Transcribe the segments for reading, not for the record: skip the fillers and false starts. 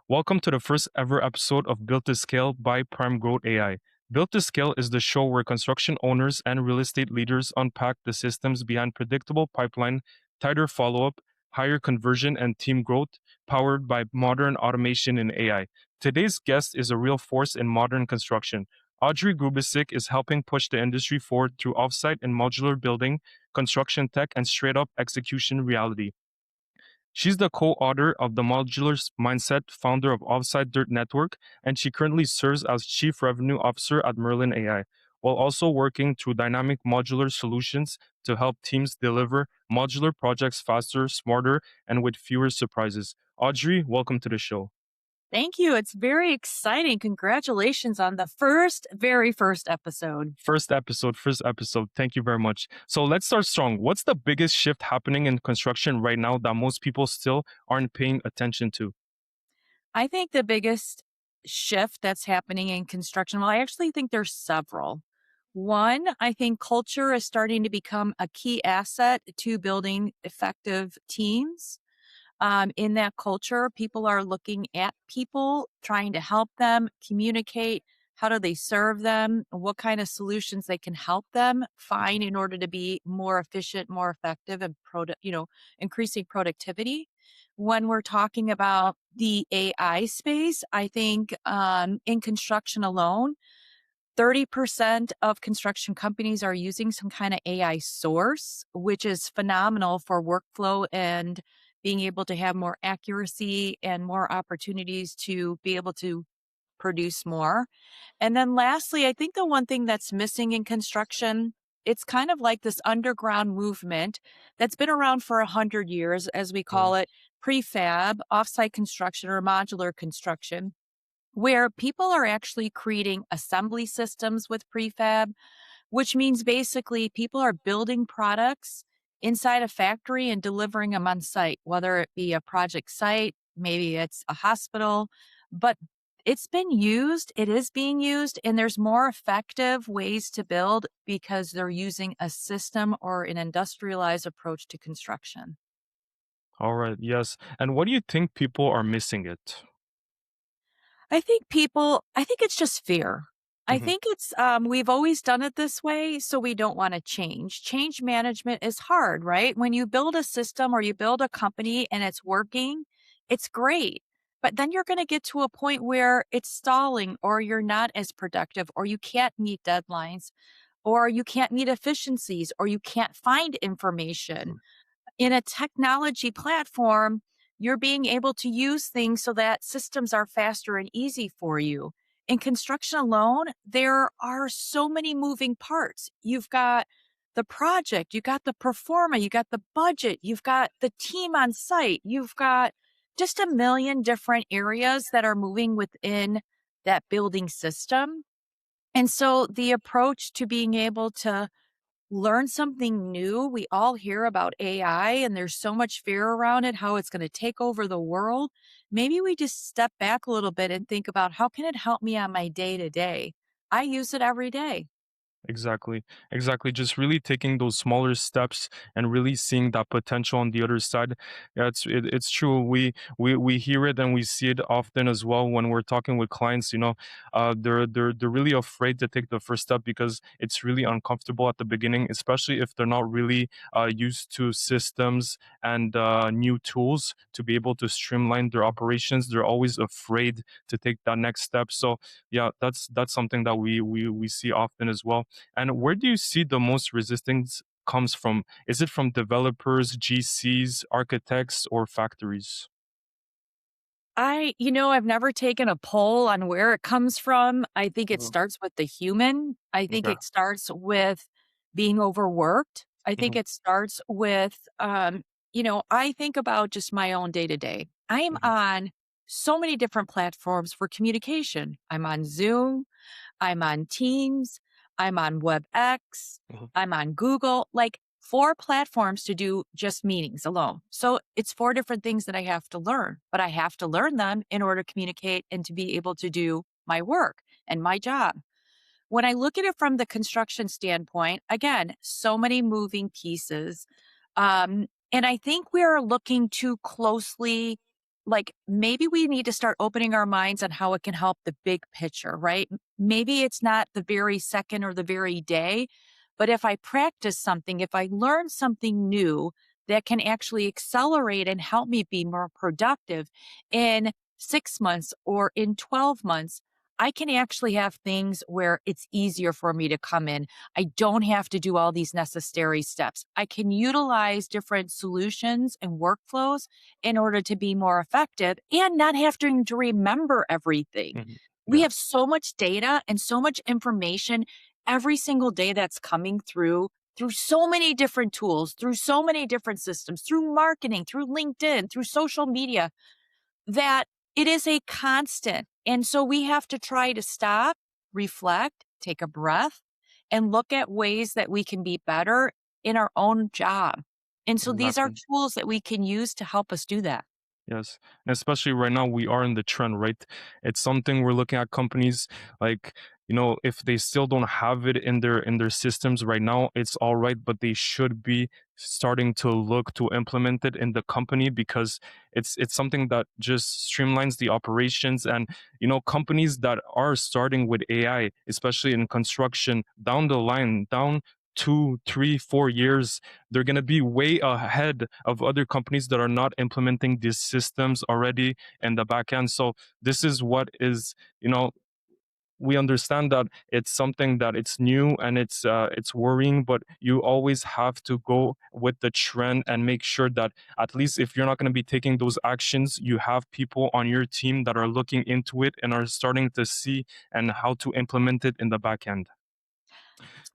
Welcome to the first ever episode of Built to Scale by PrimeGrowth AI. Built to Scale is the show where construction owners and real estate leaders unpack the systems behind predictable pipeline, tighter follow up, higher conversion, and team growth powered by modern automation and AI. Today's guest is a real force in modern construction. Audree Grubesic is helping push the industry forward through offsite and modular building, construction tech, and straight up execution reality. She's the co-author of the Modular Mindset, founder of Offsite Dirt Network, and she currently serves as Chief Revenue Officer at Merlin AI, while also working through dynamic modular solutions to help teams deliver modular projects faster, smarter, and with fewer surprises. Audree, welcome to the show. Thank you. It's very exciting. Congratulations on the very first episode. First episode. Thank you very much. So let's start strong. What's the biggest shift happening in construction right now that most people still aren't paying attention to? I think the biggest shift that's happening in construction, well, I actually think there's several. One, I think culture is starting to become a key asset to building effective teams. In that culture, people are looking at people, trying to help them communicate. How do they serve them? What kind of solutions they can help them find in order to be more efficient, more effective, and increasing productivity. When we're talking about the AI space, I think in construction alone, 30% of construction companies are using some kind of AI source, which is phenomenal for workflow and being able to have more accuracy and more opportunities to be able to produce more. And then lastly, I think the one thing that's missing in construction, it's kind of like this underground movement that's been around for 100 years, as we call it, prefab, offsite construction, or modular construction, where people are actually creating assembly systems with prefab, which means basically people are building products inside a factory and delivering them on site, whether it be a project site, maybe it's a hospital, but it is being used, and there's more effective ways to build because they're using a system or an industrialized approach to construction. All right, yes. And what do you think people are missing it? I think it's just fear. I Hmm. think we've always done it this way, so we don't want to change. Change management is hard, right? When you build a system or you build a company and it's working, it's great. But then you're going to get to a point where it's stalling, or you're not as productive, or you can't meet deadlines, or you can't meet efficiencies, or you can't find information. In a technology platform, you're being able to use things so that systems are faster and easy for you. In construction alone, there are so many moving parts. You've got the project, you got the performer, you got the budget, you've got the team on site, you've got just a million different areas that are moving within that building system. And so the approach to being able to learn something new. We all hear about AI and there's so much fear around it, how it's going to take over the world. Maybe we just step back a little bit and think about how can it help me on my day to day? I use it every day. Exactly. Exactly. Just really taking those smaller steps and really seeing that potential on the other side. Yeah, it's true. We hear it and we see it often as well when we're talking with clients. They're really afraid to take the first step because it's really uncomfortable at the beginning, especially if they're not really used to systems and new tools to be able to streamline their operations. They're always afraid to take that next step. So yeah, that's something that we see often as well. And where do you see the most resistance comes from? Is it from developers, GCs, architects, or factories? I've never taken a poll on where it comes from. I think it Mhm. starts with the human. I think Okay. it starts with being overworked. I think Mhm. it starts with, I think about just my own day to day. I am Mhm. on so many different platforms for communication. I'm on Zoom. I'm on Teams, I'm on WebEx, Mhm. I'm on Google, like 4 platforms to do just meetings alone. So it's 4 different things that I have to learn, but I have to learn them in order to communicate and to be able to do my work and my job. When I look at it from the construction standpoint, again, so many moving pieces. And I think we are looking too closely like maybe we need to start opening our minds on how it can help the big picture, right? Maybe it's not the very second or the very day, but if I practice something, if I learn something new that can actually accelerate and help me be more productive in 6 months or in 12 months, I can actually have things where it's easier for me to come in. I don't have to do all these necessary steps. I can utilize different solutions and workflows in order to be more effective and not having to remember everything. Mhm. We Yeah. have so much data and so much information every single day that's coming through so many different tools, through so many different systems, through marketing, through LinkedIn, through social media, that it is a constant. And so we have to try to stop, reflect, take a breath, and look at ways that we can be better in our own job. And so these are Exactly. tools that we can use to help us do that. Yes. And especially right now, we are in the trend, right? It's something we're looking at companies like, if they still don't have it in their systems right now, it's all right, but they should be starting to look to implement it in the company because it's something that just streamlines the operations. And companies that are starting with AI, especially in construction, down the line, down 2, 3, 4 years, they're going to be way ahead of other companies that are not implementing these systems already in the back end. So this is what is, we understand that it's something that it's new and it's worrying, but you always have to go with the trend and make sure that at least if you're not going to be taking those actions, you have people on your team that are looking into it and are starting to see and how to implement it in the back end.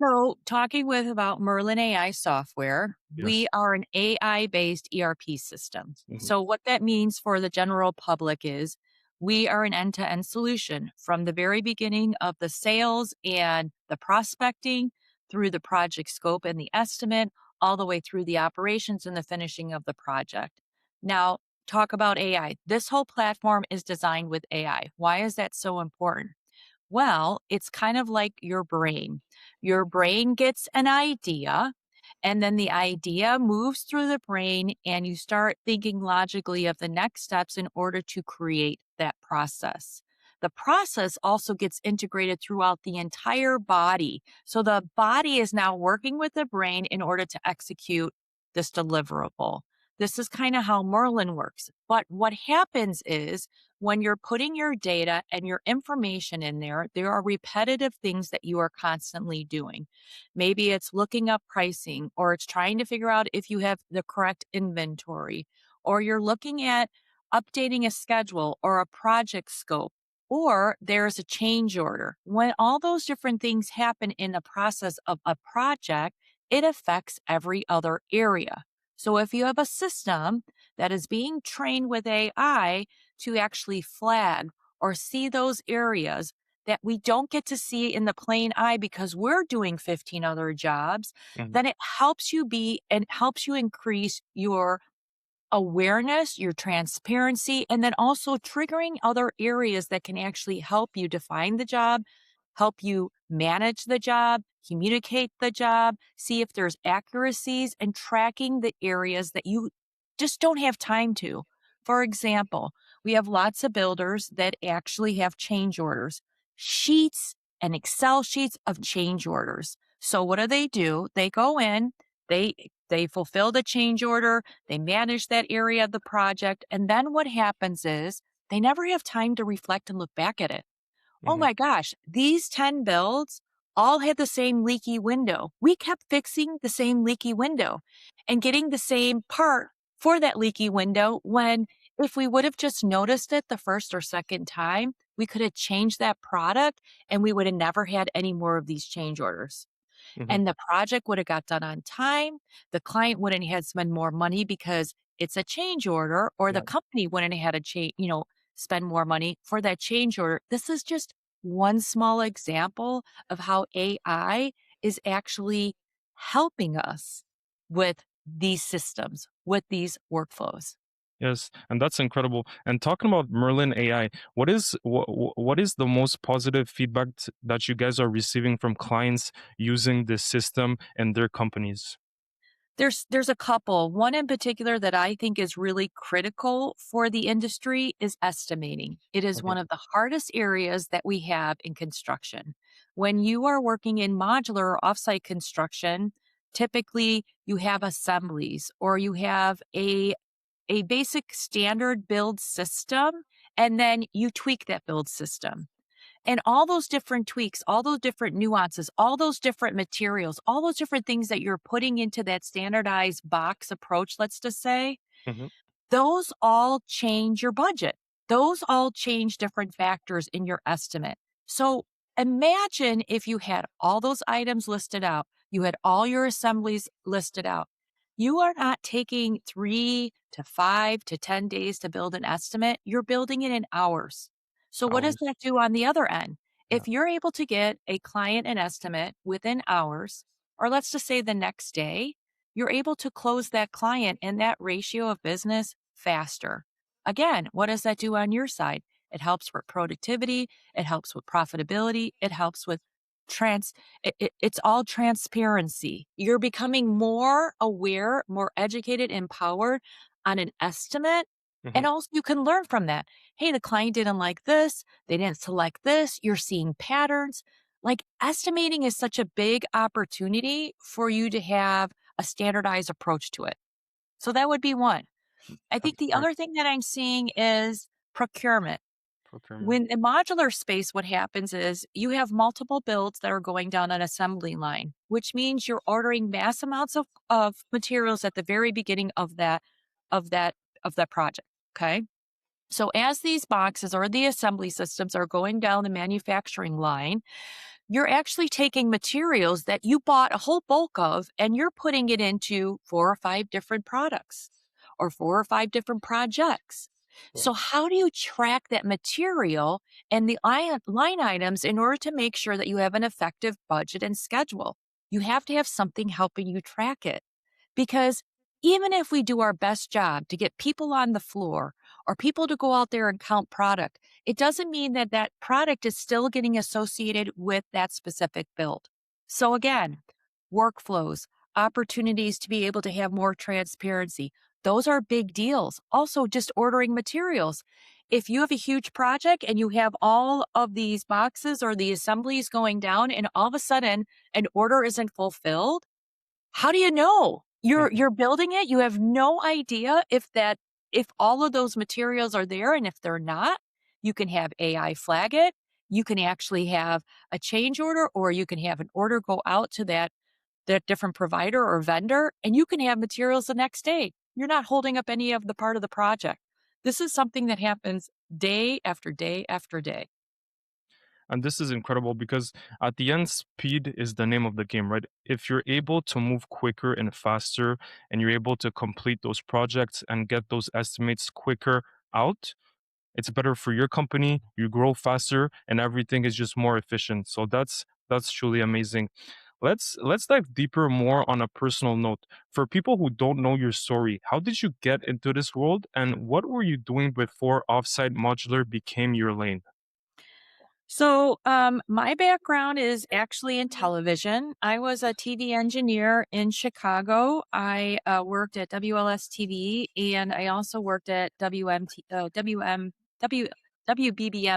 So, talking with about Merlin AI software, we Yes. are an AI based ERP system. Hmm. So, what that means for the general public is we are an end to end solution from the very beginning of the sales and the prospecting through the project scope and the estimate, all the way through the operations and the finishing of the project. Now, talk about AI. This whole platform is designed with AI. Why is that so important? Well, it's kind of like your brain. Your brain gets an idea, and then the idea moves through the brain, and you start thinking logically of the next steps in order to create that process. The process also gets integrated throughout the entire body. So the body is now working with the brain in order to execute this deliverable. This is kind of how Merlin works. But what happens is when you're putting your data and your information in there are repetitive things that you are constantly doing. Maybe it's looking up pricing, or it's trying to figure out if you have the correct inventory, or you're looking at updating a schedule or a project scope, or there's a change order. When all those different things happen in the process of a project, it affects every other area. So if you have a system that is being trained with AI, to actually flag or see those areas that we don't get to see in the plain eye because we're doing 15 other jobs, Hmm. then it helps you be and helps you increase your awareness, your transparency, and then also triggering other areas that can actually help you define the job, help you manage the job, communicate the job, see if there's accuracies, and tracking the areas that you just don't have time to. For example, we have lots of builders that actually have change orders, sheets and Excel sheets of change orders. So what do? They go in, they they fulfill the change order, they manage that area of the project. And then what happens is they never have time to reflect and look back at it. Oh Hmm. my gosh, these 10 builds all had the same leaky window. We kept fixing the same leaky window and getting the same part for that leaky window when if we would have just noticed it the first or second time, we could have changed that product and we would have never had any more of these change orders, Hmm. and the project would have got done on time. The client wouldn't have had to spend more money because it's a change order, or the Yeah. company wouldn't have had to spend more money for that change order. This is just one small example of how AI is actually helping us with these systems, with these workflows. Yes, and that's incredible. And talking about Merlin AI, what is the most positive feedback that you guys are receiving from clients using this system and their companies? There's a couple. One in particular that I think is really critical for the industry is estimating. It is Okay. one of the hardest areas that we have in construction. When you are working in modular or offsite construction, typically you have assemblies or you have a basic standard build system, and then you tweak that build system. And all those different tweaks, all those different nuances, all those different materials, all those different things that you're putting into that standardized box approach, let's just say, Hmm. those all change your budget. Those all change different factors in your estimate. So imagine if you had all those items listed out, you had all your assemblies listed out. You are not taking 3 to 5 to 10 days to build an estimate. You're building it in hours. So what does Hours. that do on the other end? Yeah. If you're able to get a client an estimate within hours, or let's just say the next day, you're able to close that client and that ratio of business faster. Again, what does that do on your side? It helps with productivity, it helps with profitability, it helps with trans it's all transparency. You're becoming more aware, more educated, empowered on an estimate. Hmm. And also you can learn from that. Hey, the client didn't like this, they didn't select this, you're seeing patterns. Like estimating is such a big opportunity for you to have a standardized approach to it. So that would be one. I think That's the smart. other thing that I'm seeing is procurement. Procurement. When in modular space, what happens is you have multiple builds that are going down an assembly line, which means you're ordering mass amounts of materials at the very beginning of that of that project. Okay. So as these boxes or the assembly systems are going down the manufacturing line, you're actually taking materials that you bought a whole bulk of and you're putting it into 4 or 5 different products or 4 or 5 different projects. Wow. So, how do you track that material and the line items in order to make sure that you have an effective budget and schedule? You have to have something helping you track it. Because even if we do our best job to get people on the floor or people to go out there and count product, it doesn't mean that that product is still getting associated with that specific build. So again, workflows, opportunities to be able to have more transparency. Those are big deals. Also, just ordering materials. If you have a huge project and you have all of these boxes or the assemblies going down and all of a sudden an order isn't fulfilled, how do you know? Mhm. You're building it, you have no idea if all of those materials are there, and if they're not, you can have AI flag it. You can actually have a change order, or you can have an order go out to that different provider or vendor, and you can have materials the next day. You're not holding up any of the part of the project. This is something that happens day after day after day. And this is incredible because at the end, speed is the name of the game, right? If you're able to move quicker and faster and you're able to complete those projects and get those estimates quicker out, it's better for your company, you grow faster, and everything is just more efficient. So that's truly amazing. Let's dive deeper more on a personal note. For people who don't know your story, how did you get into this world and what were you doing before Offsite Modular became your lane? So, my background is actually in television. I was a TV engineer in Chicago. I worked at WLS TV, and I also worked at WBBM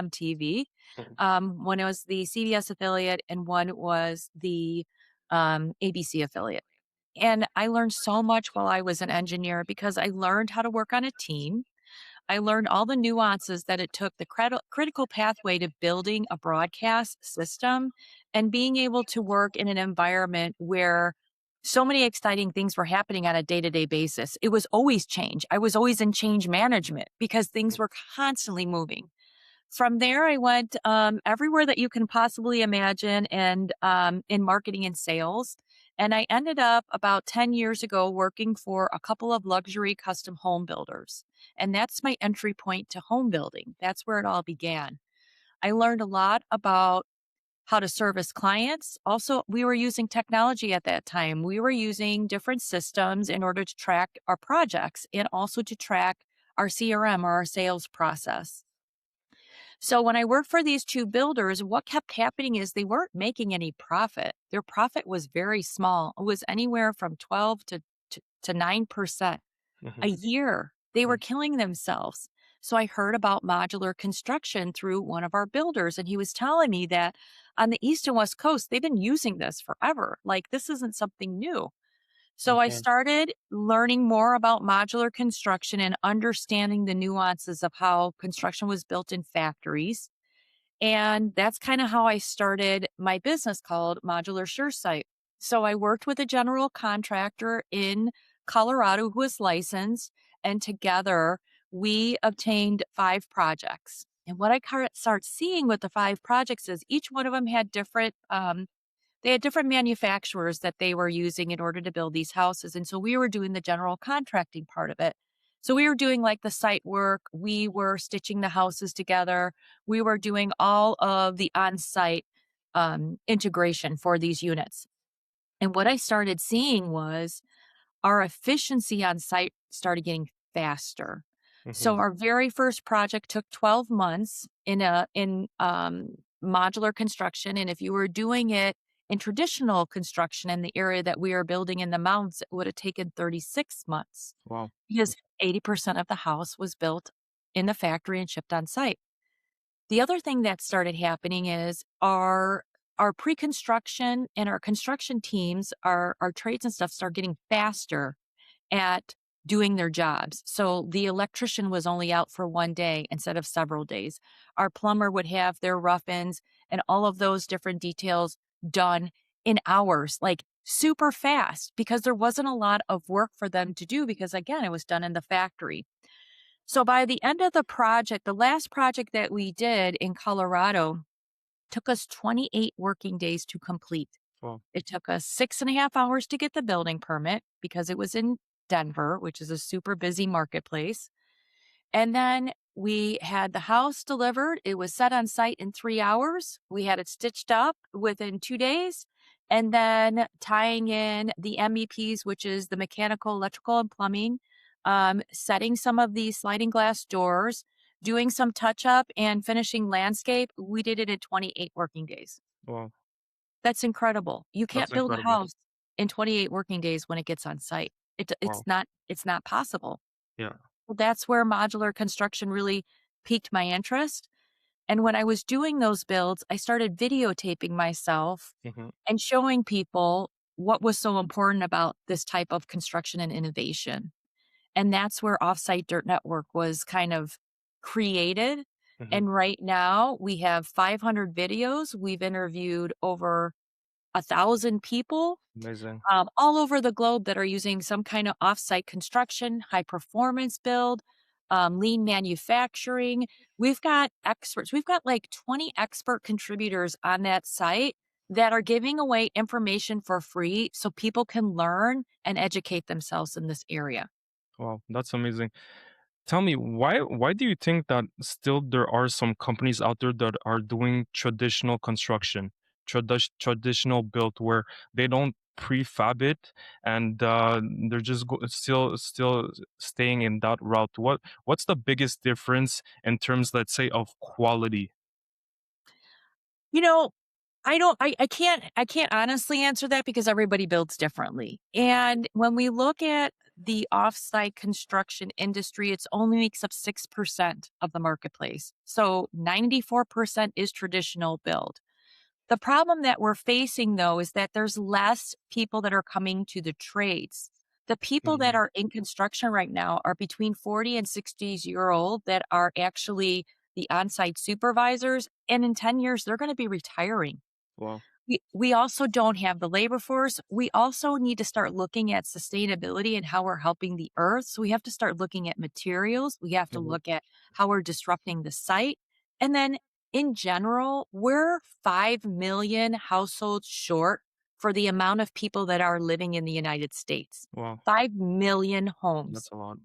TV. Mhm. One was the CBS affiliate, and one was the ABC affiliate. And I learned so much while I was an engineer because I learned how to work on a team. I learned all the nuances that it took, the critical pathway to building a broadcast system and being able to work in an environment where so many exciting things were happening on a day to day basis. It was always change. I was always in change management because things were constantly moving. From there, I went everywhere that you can possibly imagine and in marketing and sales. And I ended up about 10 years ago working for a couple of luxury custom home builders. And that's my entry point to home building. That's where it all began. I learned a lot about how to service clients. Also, we were using technology at that time. We were using different systems in order to track our projects and also to track our CRM or our sales process. So when I worked for these 2 builders, what kept happening is they weren't making any profit. Their profit was very small. It was anywhere from 12 to to 9% a Hmm. year. They were killing themselves. So I heard about modular construction through one of our builders, and he was telling me that on the East and West Coast, they've been using this forever. Like, this isn't something new. So I Okay. started learning more about modular construction and understanding the nuances of how construction was built in factories. And that's kind of how I started my business called Modular SureSite. So I worked with a general contractor in Colorado who was licensed, and together we obtained 5 projects. And what I start seeing with the 5 projects is each one of them had different manufacturers that they were using in order to build these houses. And so we were doing the general contracting part of it. So we were doing like the site work, we were stitching the houses together, we were doing all of the on site integration for these units. And what I started seeing was our efficiency on site started getting faster. So Hmm. our very first project took 12 months in modular construction, and if you were doing it in traditional construction in the area that we are building in the mountains, it would have taken 36 months Wow. because 80% of the house was built in the factory and shipped on site. The other thing that started happening is our pre-construction and our construction teams, our trades and stuff start getting faster at doing their jobs. So the electrician was only out for 1 day instead of several days. Our plumber would have their rough-ins and all of those different details done in hours, like super fast, because there wasn't a lot of work for them to do because, again, it was done in the factory. So by the end of the project, the last project that we did in Colorado took us 28 working days to complete. Wow. It took us 6.5 hours to get the building permit because it was in Denver, which is a super busy marketplace. And then we had the house delivered. It was set on site in 3 hours. We had it stitched up within 2 days. And then tying in the MEPs, which is the mechanical, electrical, and plumbing, setting some of the sliding glass doors, doing some touch up, and finishing landscape. We did it in 28 working days. Wow. That's incredible. You That's can't build a incredible. house in 28 working days when it gets on site. Wow. It's not possible. Yeah. Well, that's where modular construction really piqued my interest. And when I was doing those builds, I started videotaping myself Hmm. and showing people what was so important about this type of construction and innovation. And that's where Offsite Dirt Network was kind of created. Hmm. And right now we have 500 videos. We've interviewed over 1,000 people Amazing. all over the globe that are using some kind of offsite construction, high performance build, lean manufacturing. We've got experts. We've got like 20 expert contributors on that site that are giving away information for free so people can learn and educate themselves in this area. Wow. That's amazing. Tell me, why do you think that still there are some companies out there that are doing traditional construction, traditional build where they don't prefab it and they're just still staying in that route? What's the biggest difference in terms, let's say, of quality? You know, I can't honestly answer that because everybody builds differently. And when we look at the offsite construction industry, it's only makes up 6% of the marketplace. So 94% is traditional build. The problem that we're facing though is that there's less people that are coming to the trades. The people that Hmm. are in construction right now are between 40 and 60 year old that are actually the on-site supervisors. And in 10 years, they're going to be retiring. Wow. We also don't have the labor force. We also need to start looking at sustainability and how we're helping the earth. So we have to start looking at materials. We have to Hmm. look at how we're disrupting the site. And then in general, we're 5 million households short for the amount of people that are living in the United States. Wow. 5 million homes. That's a lot.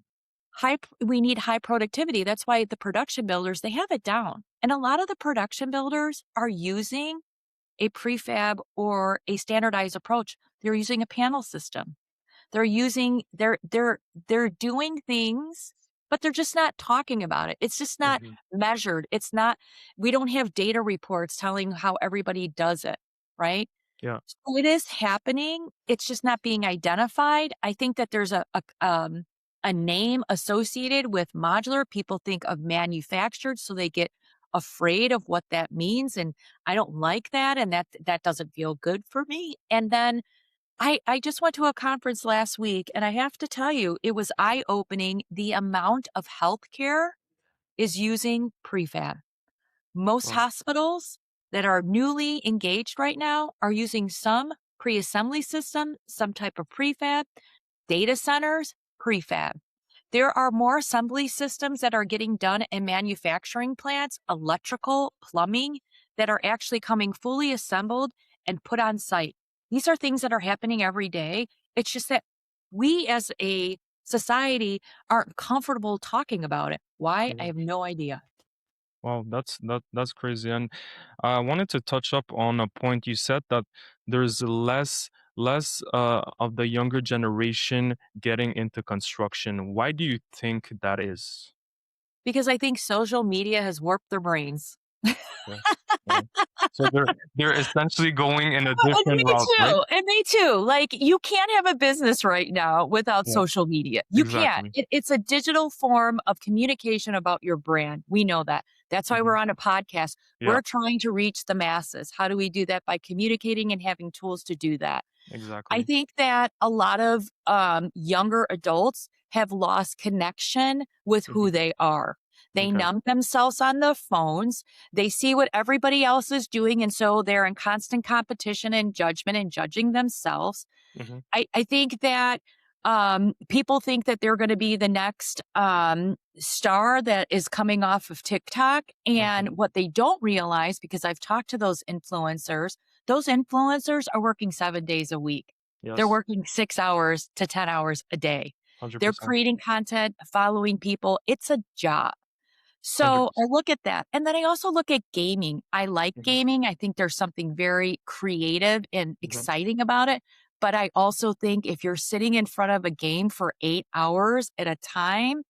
We need high productivity. That's why the production builders, they have it down. And a lot of the production builders are using a prefab or a standardized approach. They're using a panel system. They're doing things, but they're just not talking about it. It's just not Hmm. measured. We don't have data reports telling how everybody does it, right? Yeah. So it is happening. It's just not being identified. I think that there's a name associated with modular. People think of manufactured, so they get afraid of what that means, and I don't like that, and that doesn't feel good for me. And then I just went to a conference last week, and I have to tell you, it was eye opening. The amount of healthcare is using prefab. Most Wow. hospitals that are newly engaged right now are using some pre-assembly system, some type of prefab, data centers, prefab. There are more assembly systems that are getting done in manufacturing plants, electrical, plumbing, that are actually coming fully assembled and put on site. These are things that are happening every day. It's just that we as a society aren't comfortable talking about it. Why? I Yeah. have no idea. Wow, that's crazy. And I wanted to touch up on a point you said that there's less of the younger generation getting into construction. Why do you think that is? Because I think social media has warped their brains. Yeah. Yeah. So they're essentially going in a And different me route, right? too, and me too. Like, you can't have a business right now without Yeah, social media. You can't. exactly. It's a digital form of communication about your brand. We know that. That's why Hmm. we're on a podcast. Yeah, We're trying to reach the masses. How do we do that? By communicating and having tools to do that. I exactly. think that a lot of younger adults have lost connection with who Hmm. they are. They Okay. numb themselves on the phones. They see what everybody else is doing. And so they're in constant competition and judgment and judging themselves. Hmm. I think that people think that they're going to be the next star that is coming off of TikTok. Hmm. And what they don't realize, because I've talked to those influencers are working 7 days a week. They're Yes, working 6 hours to 10 hours a day. They're 100%. creating content, following people. It's a job. So I 100%. look at that. And then I also look at gaming. I like Hmm. gaming. I think there's something very creative and Hmm. exciting about it. But I also think if you're sitting in front of a game for 8 hours at a time,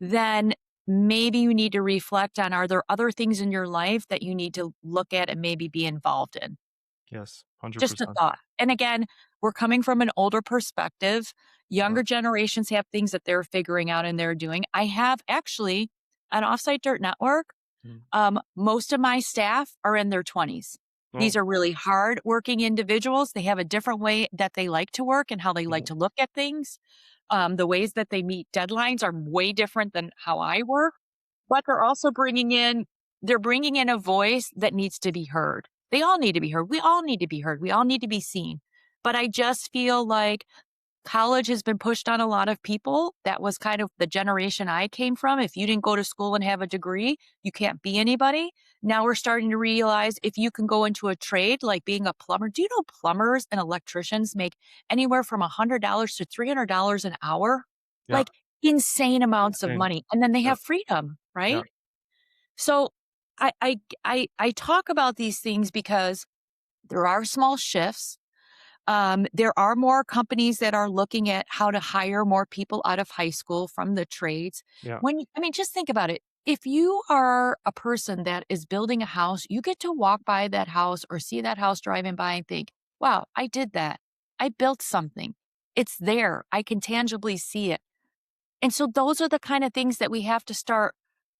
then maybe you need to reflect on, are there other things in your life that you need to look at and maybe be involved in? Yes, Just a 100%. thought. And again, we're coming from an older perspective. Yeah. Younger generations have things that they're figuring out and they're doing. I have actually an Offsite Dirt Network. Mhm. Most of my staff are in their 20s. These Oh, are really hard working individuals. They have a different way that they like to work and how they like yeah, to look at things. The ways that they meet deadlines are way different than how I work, but they're bringing in a voice that needs to be heard. They all need to be heard. We all need to be heard. We all need to be seen. But I just feel like college has been pushed on a lot of people. That was kind of the generation I came from. If you didn't go to school and have a degree, you can't be anybody. Now we're starting to realize if you can go into a trade like being a plumber. Do you know plumbers and electricians make anywhere from $100 to $300 an hour? yeah, Like, insane amounts of insane. money. And then they Yeah, have freedom, yeah, right? So I talk about these things because there are small shifts. There are more companies that are looking at how to hire more people out of high school from the trades. yeah, I mean, just think about it. If you are a person that is building a house, you get to walk by that house or see that house driving by and think, wow, I did that. I built something. It's there. I can tangibly see it. And so those are the kind of things that we have to start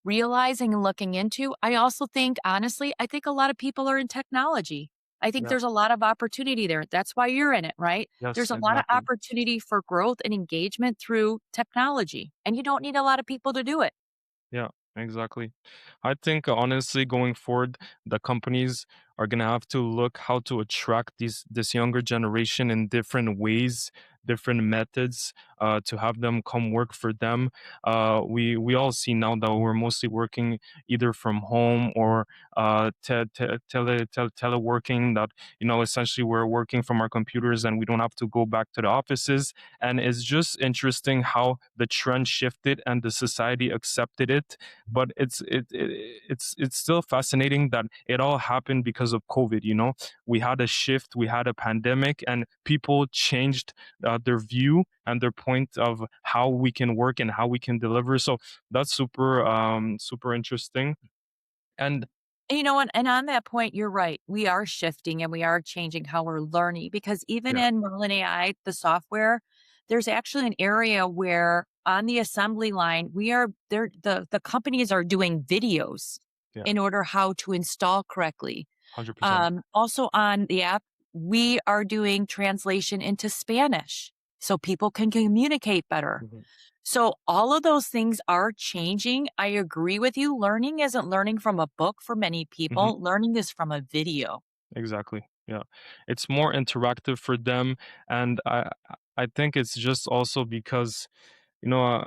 realizing and looking into. I also think, honestly, I think a lot of people are in technology. I think yeah. there's a lot of opportunity there. That's why you're in it, right? Yes, There's a lot of exactly. opportunity for growth and engagement through technology, and you don't need a lot of people to do it. Yeah, exactly. I think honestly, going forward, the companies are gonna have to look how to attract this younger generation in different ways, different methods, to have them come work for them. We all see now that we're mostly working either from home or teleworking. That essentially we're working from our computers and we don't have to go back to the offices. And it's just interesting how the trend shifted and the society accepted it. But it's still fascinating that it all happened because of COVID. We had a shift, we had a pandemic, and people changed their view and their point of how we can work and how we can deliver. So that's super interesting. And You know what? And on that point, you're right. We are shifting and we are changing how we're learning because even Yeah. in Merlin AI, the software, there's actually an area where on the assembly line, we are there, the companies are doing videos Yeah. in order how to install correctly. 100%. Also on the app, we are doing translation into Spanish so people can communicate better. Mhm. So all of those things are changing. I agree with you. Learning isn't learning from a book for many Mhm. people. Learning is from a video. Exactly. Yeah. It's more interactive for them, and I think it's just also because, you know,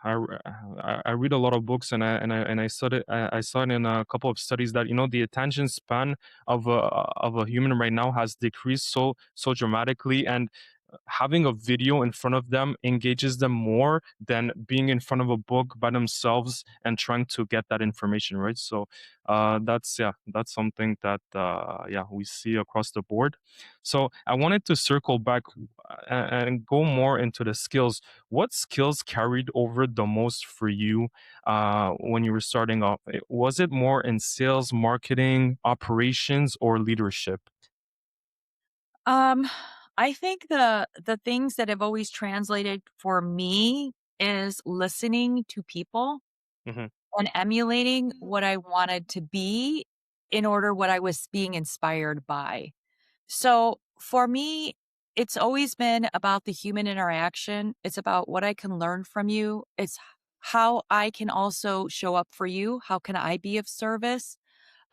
I read a lot of books, and I studied I saw it in a couple of studies that, the attention span of a human right now has decreased so dramatically, and having a video in front of them engages them more than being in front of a book by themselves and trying to get that information, right? So that's something that we see across the board. So I wanted to circle back and go more into the skills. What skills carried over the most for you when you were starting off? Was it more in sales, marketing, operations, or leadership? Um, I think the things that have always translated for me is listening to people Hmm. and emulating what I wanted to be in order what I was being inspired by. So for me, it's always been about the human interaction. It's about what I can learn from you. It's how I can also show up for you. How can I be of service?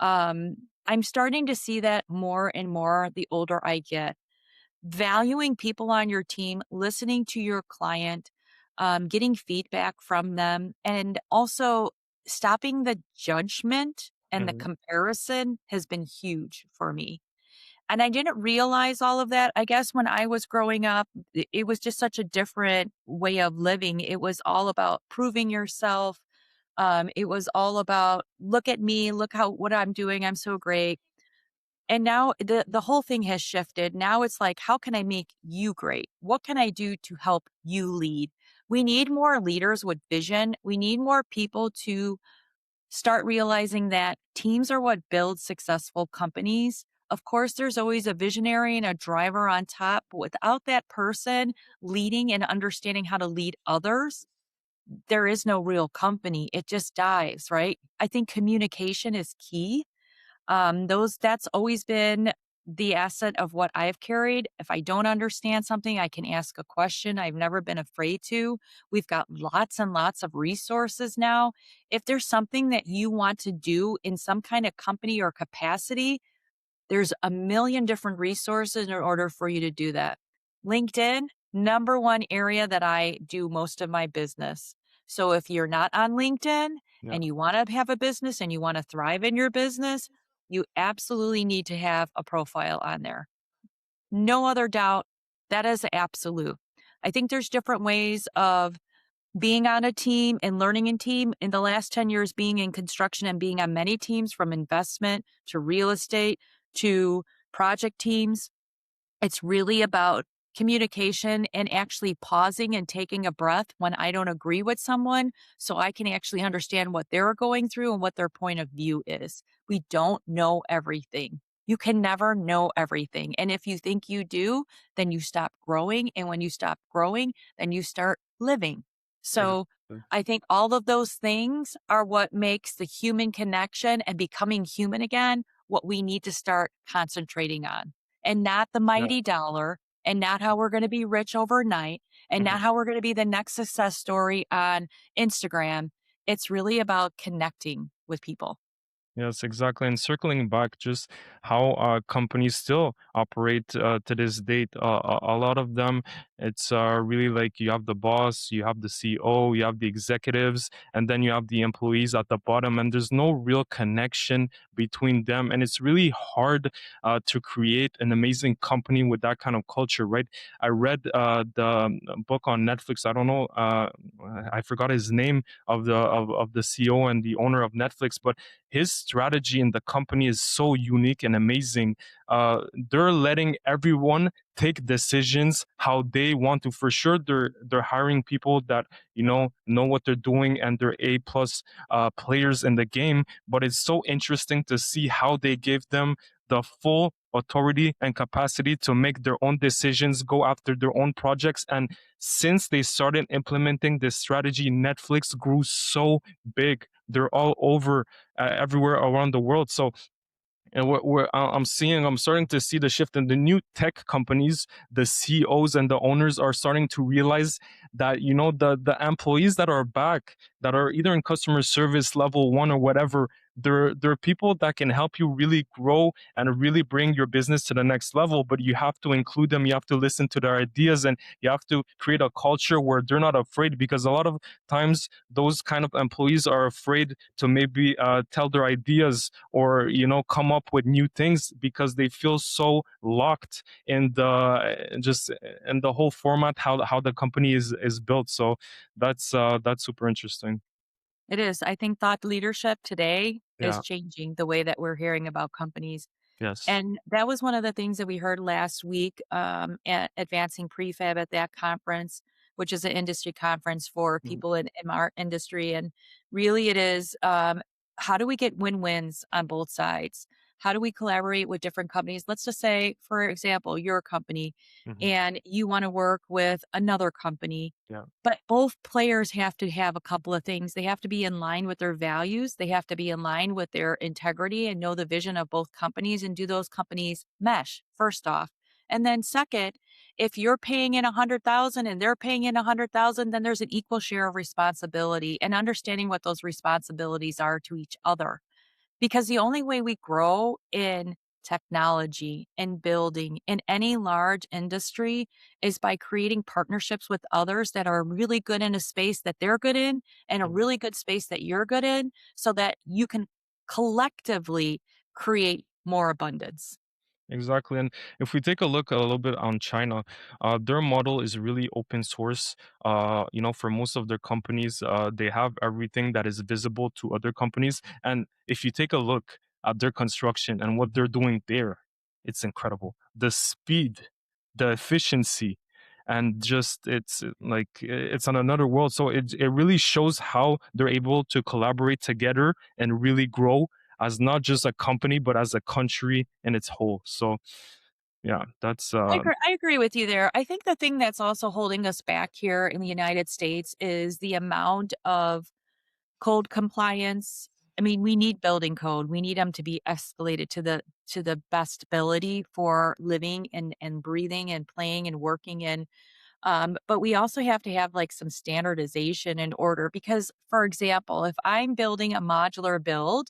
I'm starting to see that more and more the older I get. Valuing people on your team, listening to your client, getting feedback from them, and also stopping the judgment and the Hmm. comparison has been huge for me. And I didn't realize all of that. I guess when I was growing up, it was just such a different way of living. It was all about proving yourself. It was all about, look at me, look how what I'm doing. I'm so great. And now the whole thing has shifted. Now it's like, how can I make you great? What can I do to help you lead? We need more leaders with vision. We need more people to start realizing that teams are what build successful companies. Of course, there's always a visionary and a driver on top, but without that person leading and understanding how to lead others, there is no real company. It just dies, right? I think communication is key. That's always been the asset of what I've carried. If I don't understand something, I can ask a question. I've never been afraid to. We've got lots and lots of resources now. If there's something that you want to do in some kind of company or capacity, there's a million different resources in order for you to do that. LinkedIn, number one area that I do most of my business. So if you're not on LinkedIn Yeah. and you want to have a business and you want to thrive in your business, you absolutely need to have a profile on there. No other doubt. That is absolute. I think there's different ways of being on a team and learning in team. In the last 10 years, being in construction and being on many teams from investment to real estate to project teams, it's really about communication and actually pausing and taking a breath when I don't agree with someone so I can actually understand what they're going through and what their point of view is. We don't know everything. You can never know everything. And if you think you do, then you stop growing. And when you stop growing, then you start living. So Exactly. I think all of those things are what makes the human connection and becoming human again what we need to start concentrating on and not the Yeah. mighty dollar and not how we're going to be rich overnight and Mhm. not how we're going to be the next success story on Instagram. It's really about connecting with people. Yes, exactly. And circling back, just how companies still operate to this date. A lot of them, it's really like you have the boss, you have the CEO, you have the executives, and then you have the employees at the bottom, and there's no real connection between them. And it's really hard to create an amazing company with that kind of culture, right? I read the book on Netflix. I don't know, I forgot his name of the CEO and the owner of Netflix, but his strategy in the company is so unique and amazing. They're letting everyone take decisions how they want to. For sure, they're hiring people that know what they're doing, and they're A+ players in the game. But it's so interesting to see how they give them the full authority and capacity to make their own decisions, go after their own projects. And since they started implementing this strategy, Netflix grew so big. They're all over everywhere around the world. So and I'm starting to see the shift in the new tech companies. The CEOs and the owners are starting to realize that the employees that are back, that are either in customer service level 1 or whatever, they're people that can help you really grow and really bring your business to the next level. But you have to include them, you have to listen to their ideas, and you have to create a culture where they're not afraid, because a lot of times those kind of employees are afraid to maybe tell their ideas, or come up with new things, because they feel so locked in the whole format, how the company is built. So that's super interesting. It is. I think thought leadership today is Yeah. changing the way that we're hearing about companies. Yes. And that was one of the things that we heard last week at Advancing Prefab at that conference, which is an industry conference for Mhm. people in our industry. And really, it is how do we get win wins on both sides? How do we collaborate with different companies? Let's just say, for example, you're a company Mhm. and you want to work with another company, Yeah. but both players have to have a couple of things. They have to be in line with their values. They have to be in line with their integrity and know the vision of both companies, and do those companies mesh, first off. And then second, if you're paying in 100,000 and they're paying in 100,000, then there's an equal share of responsibility and understanding what those responsibilities are to each other. Because the only way we grow in technology and building in any large industry is by creating partnerships with others that are really good in a space that they're good in, and a Mhm. really good space that you're good in, so that you can collectively create more abundance. Exactly. And if we take a look a little bit on China, their model is really open source. For most of their companies, they have everything that is visible to other companies. And if you take a look at their construction and what they're doing there, it's incredible. The speed, the efficiency, and just it's on another world. So it really shows how they're able to collaborate together and really grow as not just a company but as a country in its whole. So yeah, that's I agree with you there. I think the thing that's also holding us back here in the United States is the amount of code compliance. I mean, we need building code. We need them to be escalated to the best ability for living and breathing and playing and working in. But we also have to have like some standardization in order, because, for example, if I'm building a modular build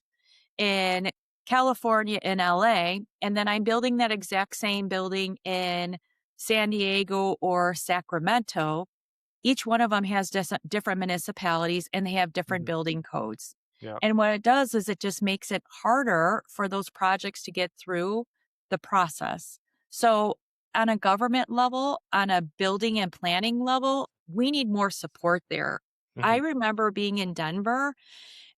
in California in LA, and then I'm building that exact same building in San Diego or Sacramento, each one of them has different municipalities, and they have different Mhm. building codes. Yeah. And what it does is it just makes it harder for those projects to get through the process. So, on a government level, on a building and planning level, we need more support there. I Mhm. remember being in Denver,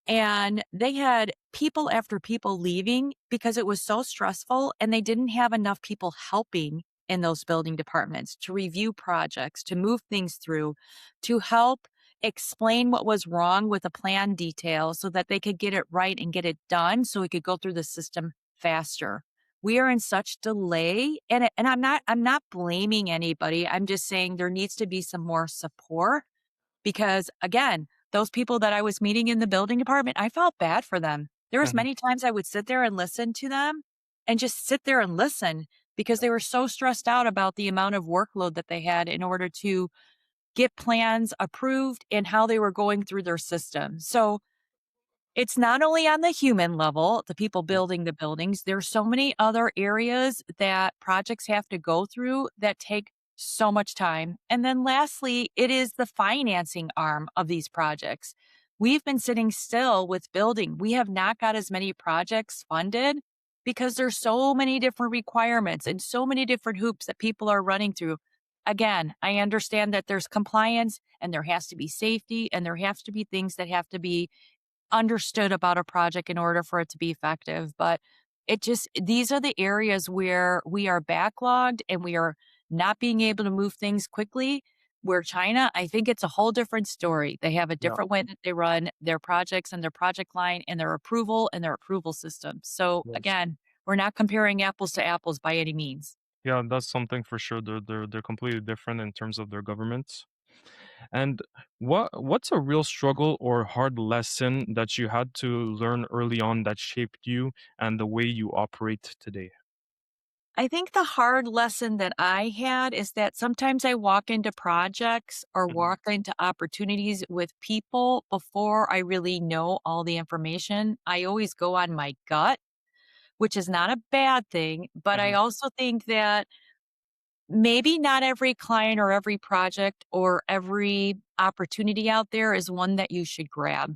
and they had people after people leaving because it was so stressful, and they didn't have enough people helping in those building departments to review projects, to move things through, to help explain what was wrong with a plan detail so that they could get it right and get it done so it could go through the system faster. We are in such delay, and I'm not blaming anybody. I'm just saying there needs to be some more support, because again, those people that I was meeting in the building department, I felt bad for them. There was Mhm. many times I would sit there and listen to them, and just sit there and listen, because they were so stressed out about the amount of workload that they had in order to get plans approved and how they were going through their system. So it's not only on the human level, the people Yeah. building the buildings, there's so many other areas that projects have to go through that take so much time. And then lastly, it is the financing arm of these projects. We've been sitting still with building. We have not got as many projects funded because there's so many different requirements and so many different hoops that people are running through. Again, I understand that there's compliance and there has to be safety and there have to be things that have to be understood about a project in order for it to be effective. But these are the areas where we are backlogged and we are not being able to move things quickly. Where China, I think it's a whole different story. They have a Yeah. different way that they run their projects and their project line and their approval system. So Yes. again, we're not comparing apples to apples by any means. Yeah, that's something for sure. They're completely different in terms of their governments. And what's a real struggle or hard lesson that you had to learn early on that shaped you and the way you operate today? I think the hard lesson that I had is that sometimes I walk into projects or Hmm. walk into opportunities with people before I really know all the information. I always go on my gut, which is not a bad thing, but I Hmm. also think that maybe not every client or every project or every opportunity out there is one that you should grab.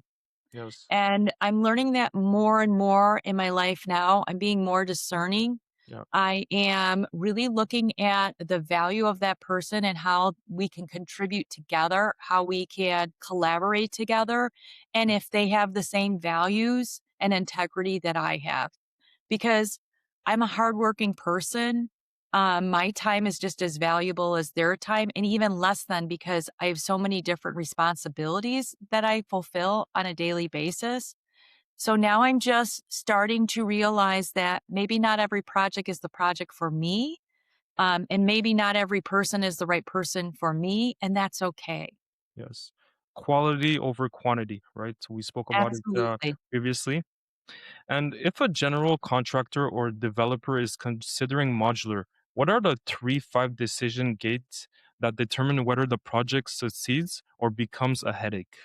Yes. And I'm learning that more and more in my life now. I'm being more discerning. Yeah. I am really looking at the value of that person and how we can contribute together, how we can collaborate together, and if they have the same values and integrity that I have. Because I'm a hardworking person. My time is just as valuable as their time, and even less than because I have so many different responsibilities that I fulfill on a daily basis. So now I'm just starting to realize that maybe not every project is the project for me. And maybe not every person is the right person for me, and that's okay. Yes. Quality over quantity, right? So we spoke about it Absolutely. previously. And if a general contractor or developer is considering modular, what are the 3 5 decision gates that determine whether the project succeeds or becomes a headache?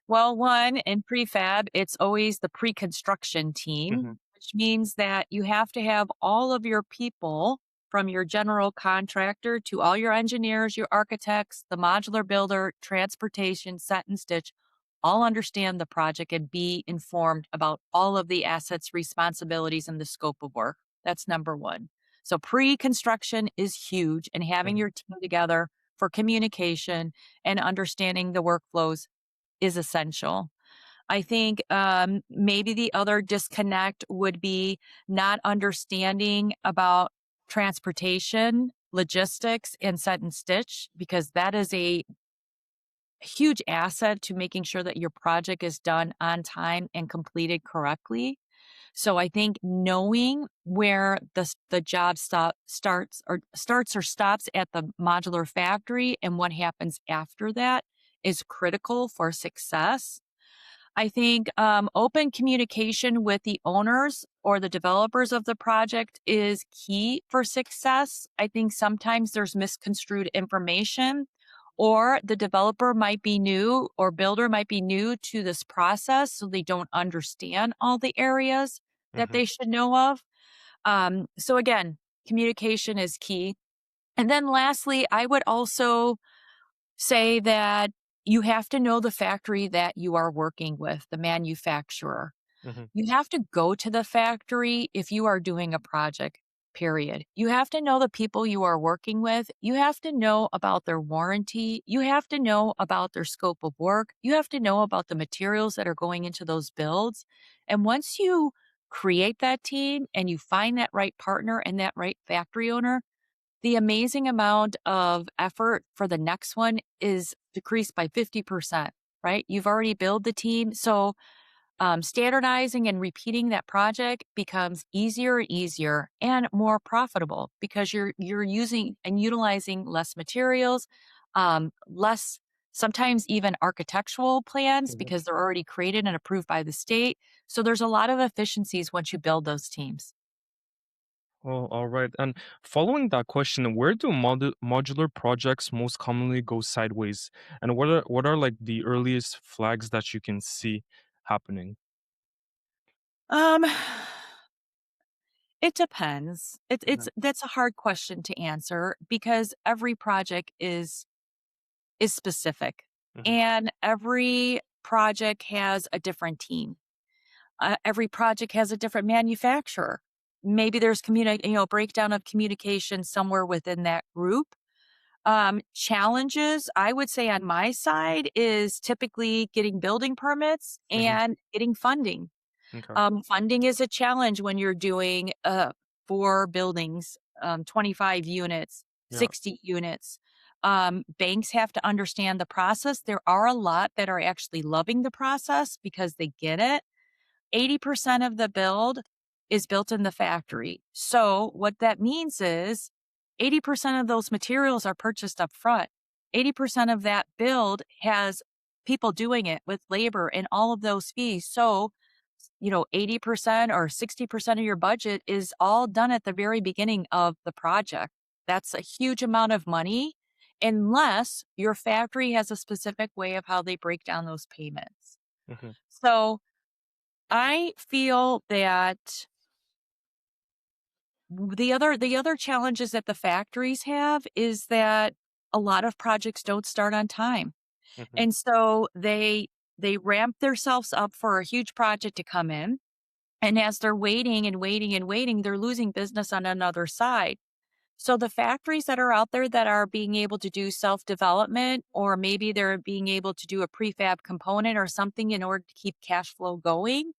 Well, one, in prefab, it's always the pre-construction team, Hmm. which means that you have to have all of your people from your general contractor to all your engineers, your architects, the modular builder, transportation, set and stitch, all understand the project and be informed about all of the assets, responsibilities, and the scope of work. That's number one. So pre-construction is huge, and having Hmm. your team together for communication and understanding the workflows is essential. I think maybe the other disconnect would be not understanding about transportation, logistics, and set and stitch, because that is a huge asset to making sure that your project is done on time and completed correctly. So I think knowing where the job starts or stops at the modular factory and what happens after that is critical for success. I think open communication with the owners or the developers of the project is key for success. I think sometimes there's misconstrued information, or the developer might be new or builder might be new to this process, so they don't understand all the areas that Hmm. they should know of. So, again, communication is key. And then lastly, I would also say that you have to know the factory that you are working with, the manufacturer. Hmm. You have to go to the factory if you are doing a project, period. You have to know the people you are working with. You have to know about their warranty. You have to know about their scope of work. You have to know about the materials that are going into those builds. And once you create that team and you find that right partner and that right factory owner, the amazing amount of effort for the next one is decreased by 50%, right? You've already built the team. So standardizing and repeating that project becomes easier and easier and more profitable because you're using and utilizing less materials, less sometimes even architectural plans Hmm. because they're already created and approved by the state. So there's a lot of efficiencies once you build those teams. Oh, all right. And following that question, where do modular projects most commonly go sideways? And what are like the earliest flags that you can see happening? Um, it depends. It's Mhm. that's a hard question to answer because every project is specific, Mhm. and every project has a different team. Every project has a different manufacturer. Maybe there's breakdown of communication somewhere within that group. Challenges, I would say on my side is typically getting building permits Hmm. and getting funding. Okay. Funding is a challenge when you're doing 4 buildings, 25 units, Yeah. 60 units. Banks have to understand the process. There are a lot that are actually loving the process because they get it. 80% of the build is built in the factory. So what that means is 80% of those materials are purchased up front. 80% of that build has people doing it with labor and all of those fees. So, 80% or 60% of your budget is all done at the very beginning of the project. That's a huge amount of money unless your factory has a specific way of how they break down those payments. Hmm. So, I feel that the other challenges that the factories have is that a lot of projects don't start on time. Hmm. And so they ramp themselves up for a huge project to come in. And as they're waiting and waiting and waiting, they're losing business on another side. So the factories that are out there that are being able to do self-development, or maybe they're being able to do a prefab component or something in order to keep cash flow going,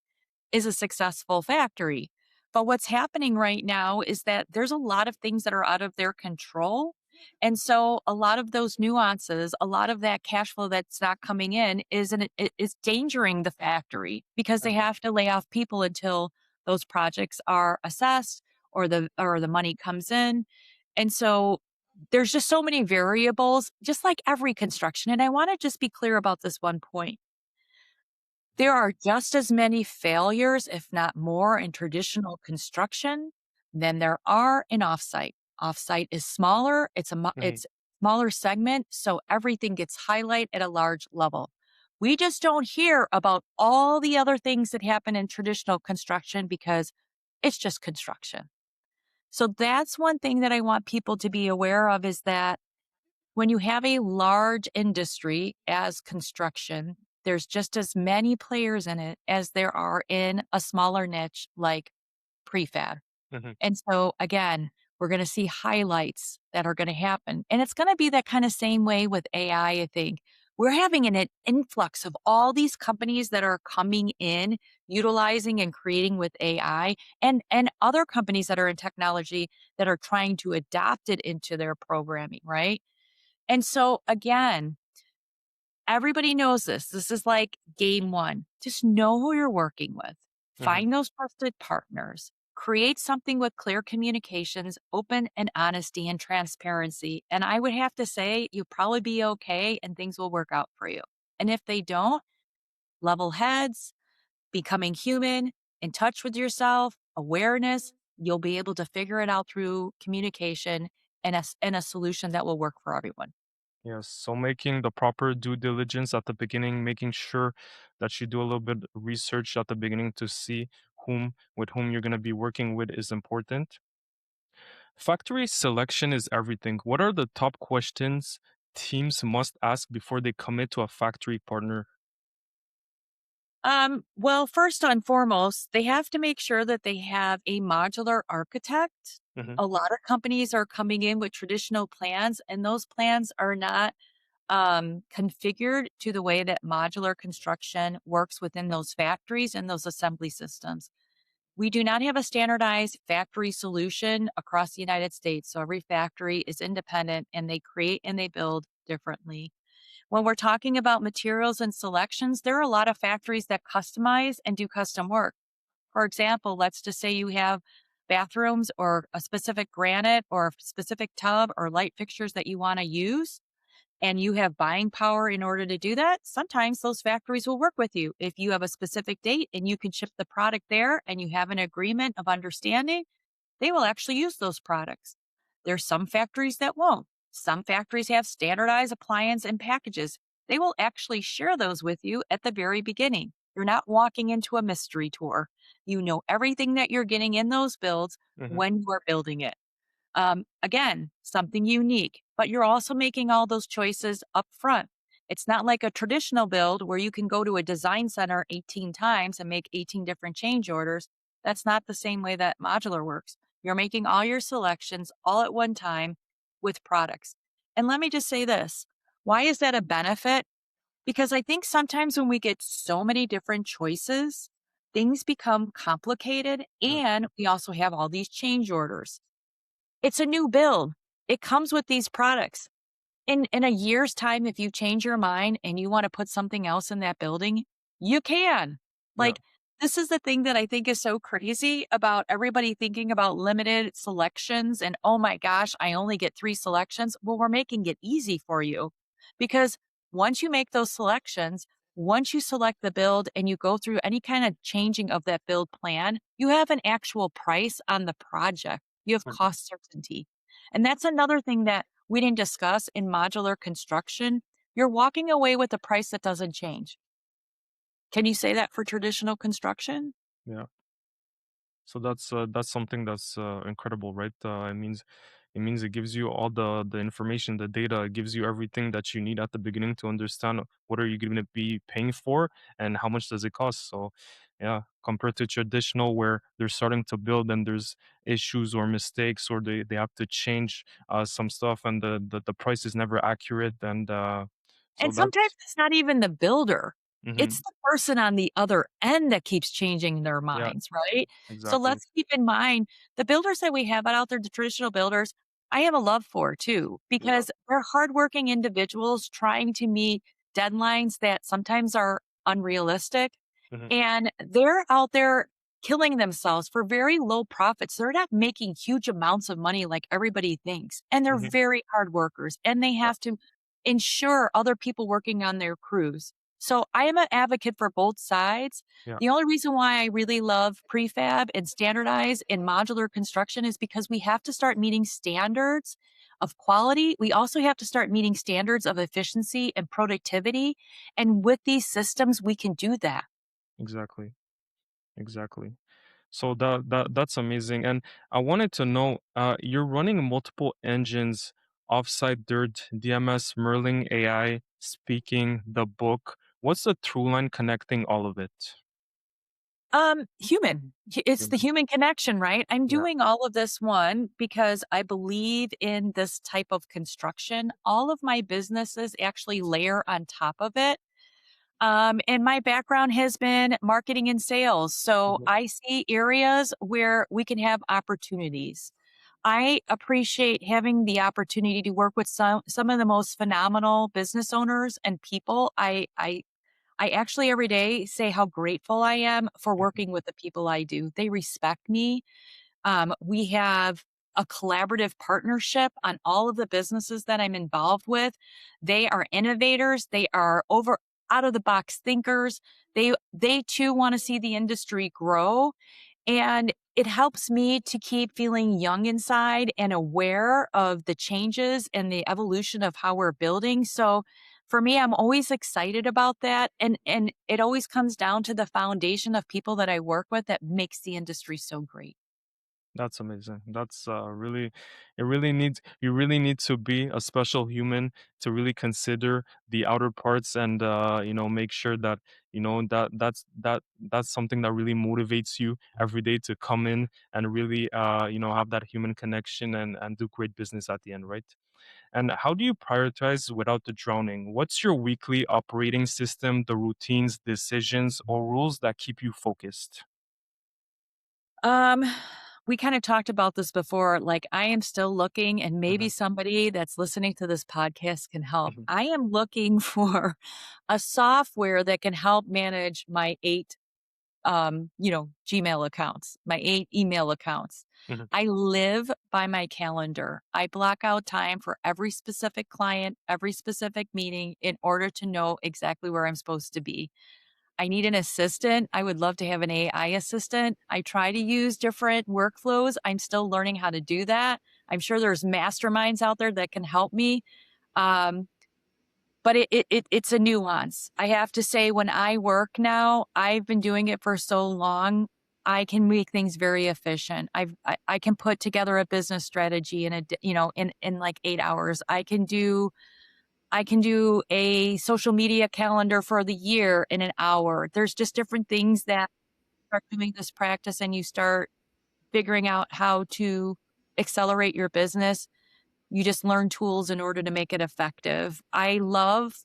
is a successful factory. But what's happening right now is that there's a lot of things that are out of their control. And so a lot of those nuances, a lot of that cash flow that's not coming in is endangering the factory because they have to lay off people until those projects are assessed or the money comes in. And so there's just so many variables, just like every construction. And I want to just be clear about this one point. There are just as many failures, if not more, in traditional construction than there are in offsite. Offsite is smaller, Hmm. it's smaller segment, so everything gets highlight at a large level. We just don't hear about all the other things that happen in traditional construction because it's just construction. So that's one thing that I want people to be aware of is that when you have a large industry as construction, there's just as many players in it as there are in a smaller niche like prefab. Hmm. And so again, we're going to see highlights that are going to happen. And it's going to be that kind of same way with AI, I think. We're having an influx of all these companies that are coming in, utilizing and creating with AI, and other companies that are in technology that are trying to adopt it into their programming, right? And so again, everybody knows this. This is like game one. Just know who you're working with. Hmm. Find those trusted partners. Create something with clear communications, open and honesty and transparency. And I would have to say, you'll probably be okay and things will work out for you. And if they don't, level heads, becoming human, in touch with yourself, awareness, you'll be able to figure it out through communication and a solution that will work for everyone. Yes. So making the proper due diligence at the beginning, making sure that you do a little bit research at the beginning to see whom you're going to be working with is important. Factory selection is everything. What are the top questions teams must ask before they commit to a factory partner? Well, first and foremost, they have to make sure that they have a modular architect. Hmm. A lot of companies are coming in with traditional plans, and those plans are not configured to the way that modular construction works within those factories and those assembly systems. We do not have a standardized factory solution across the United States. So every factory is independent and they create and they build differently. When we're talking about materials and selections, there are a lot of factories that customize and do custom work. For example, let's just say you have bathrooms or a specific granite or a specific tub or light fixtures that you want to use and you have buying power in order to do that. Sometimes those factories will work with you. If you have a specific date and you can ship the product there and you have an agreement of understanding, they will actually use those products. There's some factories that won't. Some factories have standardized appliance and packages. They will actually share those with you at the very beginning. You're not walking into a mystery tour. You know everything that you're getting in those builds Hmm. when you are building it. Again, something unique, but you're also making all those choices up front. It's not like a traditional build where you can go to a design center 18 times and make 18 different change orders. That's not the same way that modular works. You're making all your selections all at one time with products. And let me just say this. Why is that a benefit? Because I think sometimes when we get so many different choices, things become complicated Mm, and we also have all these change orders. It's a new build. It comes with these products. In a year's time, if you change your mind and you want to put something else in that building, you can. yeah. Like, this is the thing that I think is so crazy about everybody thinking about limited selections and, oh my gosh, I only get 3 selections. Well, we're making it easy for you because once you make those selections, once you select the build and you go through any kind of changing of that build plan, you have an actual price on the project. You have Mm, cost certainty. And that's another thing that we didn't discuss in modular construction. You're walking away with a price that doesn't change. Can you say that for traditional construction? yeah. So that's something that's incredible, right? It means it gives you all the information, the data. It gives you everything that you need at the beginning to understand what are you going to be paying for and how much does it cost. So, yeah, compared to traditional where they're starting to build and there's issues or mistakes or they have to change some stuff and the price is never accurate and so And sometimes that's it's not even the builder. hmm It's the person on the other end that keeps changing their yeah, minds, right? So exactly. let's keep in mind the builders that we have out there, the traditional builders, I have a love for too, Yeah. because they're hardworking individuals trying to meet deadlines that sometimes are unrealistic. hmm And they're out there killing themselves for very low profits. They're not making huge amounts of money like everybody thinks. And they're hmm very hard workers and they Yeah. have to ensure other people working on their crews. So I am an advocate for both sides. Yeah. The only reason why I really love prefab and standardize and modular construction is because we have to start meeting standards of quality. We also have to start meeting standards of efficiency and productivity. And with these systems, we can do that. Exactly. Exactly. So that's amazing. And I wanted to know, you're running multiple engines, Offsite Dirt, DMS, Merlin AI, speaking, the book. What's the through line connecting all of it? Human. It's the Mhm. human connection, right? I'm Yeah. doing all of this one because I believe in this type of construction. All of my businesses actually layer on top of it. And my background has been marketing and sales. So Mhm. I see areas where we can have opportunities. I appreciate having the opportunity to work with some of the most phenomenal business owners and people. I actually every day say how grateful I am for Mhm. working with the people I do. They respect me. We have a collaborative partnership on all of the businesses that I'm involved with. They are innovators. They are over out of the box thinkers. They too want to see the industry grow. And it helps me to keep feeling young inside and aware of the changes and the evolution of how we're building. So for me, I'm always excited about that. And it always comes down to the foundation of people that I work with that makes the industry so great. That's amazing. That's really, it really needs, you really need to be a special human to really consider the outer parts and, make sure that, that's something that really motivates you every day to come in and really, have that human connection and do great business at the end, right? And how do you prioritize without the drowning? What's your weekly operating system, the routines, decisions, or rules that keep you focused? Um, we kind of talked about this before. Like, I am still looking, and maybe Mhm, somebody that's listening to this podcast can help. mhm, I am looking for a software that can help manage my 8 Gmail accounts, my 8 email accounts. mhm. I live by my calendar. I block out time for every specific client, every specific meeting in order to know exactly where I'm supposed to be. I need an assistant. I would love to have an AI assistant. I try to use different workflows. I'm still learning how to do that. I'm sure there's masterminds out there that can help me. Um, but it's a nuance. I have to say, when I work now, I've been doing it for so long. I can make things very efficient. I can put together a business strategy in like 8 hours. I can do a social media calendar for the year in an hour. There's just different things that start doing this practice and you start figuring out how to accelerate your business. You just learn tools in order to make it effective. I love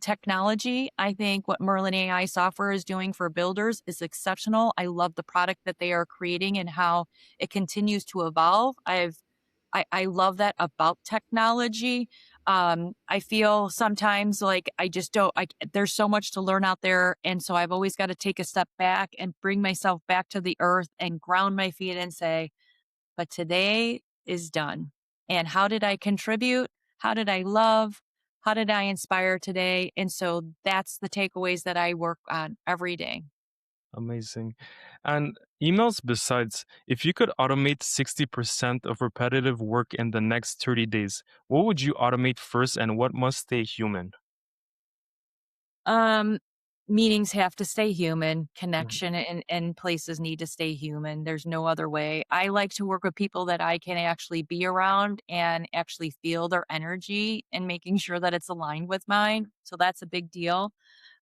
technology. I think what Merlin AI software is doing for builders is exceptional. I love the product that they are creating and how it continues to evolve. I love that about technology. I feel sometimes like I just don't, there's so much to learn out there. And so I've always got to take a step back and bring myself back to the earth and ground my feet and say, but today is done. And how did I contribute? How did I love? How did I inspire today? And so that's the takeaways that I work on every day. Amazing. And emails besides, if you could automate 60% of repetitive work in the next 30 days, what would you automate first and what must stay human? Um, Meetings have to stay human. Mhm. Connection and places need to stay human. There's no other way. I like to work with people that I can actually be around and actually feel their energy and making sure that it's aligned with mine. So that's a big deal.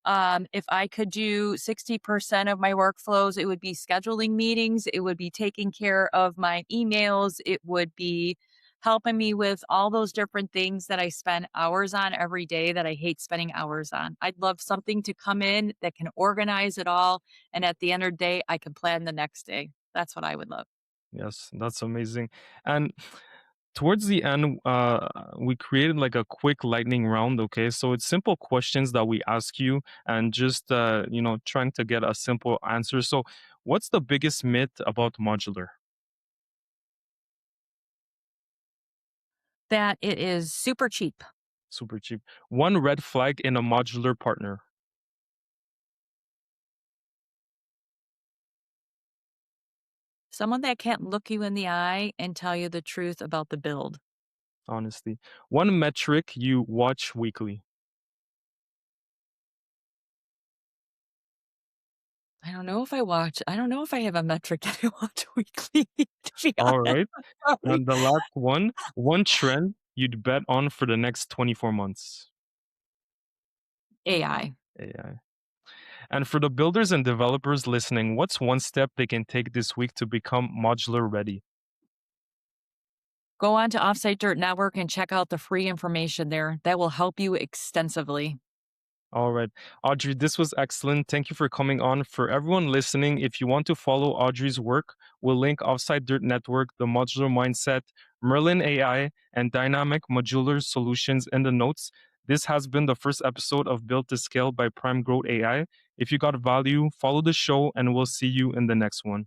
If I could do 60% of my workflows, it would be scheduling meetings, it would be taking care of my emails, it would be helping me with all those different things that I spend hours on every day that I hate spending hours on. I'd love something to come in that can organize it all. And at the end of the day, I can plan the next day. That's what I would love. Yes, that's amazing. And towards the end, we created like a quick lightning round. Okay, so it's simple questions that we ask you, and just trying to get a simple answer. So, what's the biggest myth about modular? That it is super cheap. Super cheap. One red flag in a modular partner. Someone that can't look you in the eye and tell you the truth about the build. Honesty. One metric you watch weekly. I don't know if I have a metric that I watch weekly, to be All honest. right. Sorry. And the last one trend you'd bet on for the next 24 months. AI. AI. And for the builders and developers listening, what's one step they can take this week to become modular ready? Go on to Offsite Dirt Network and check out the free information there. That will help you extensively. All right. Audrey, this was excellent. Thank you for coming on. For everyone listening, if you want to follow Audrey's work, we'll link Offsite Dirt Network, the Modular Mindset, Merlin AI, and Dynamic Modular Solutions in the notes. This has been the first episode of Built to Scale by PrimeGrowth AI. If you got value, follow the show, and we'll see you in the next one.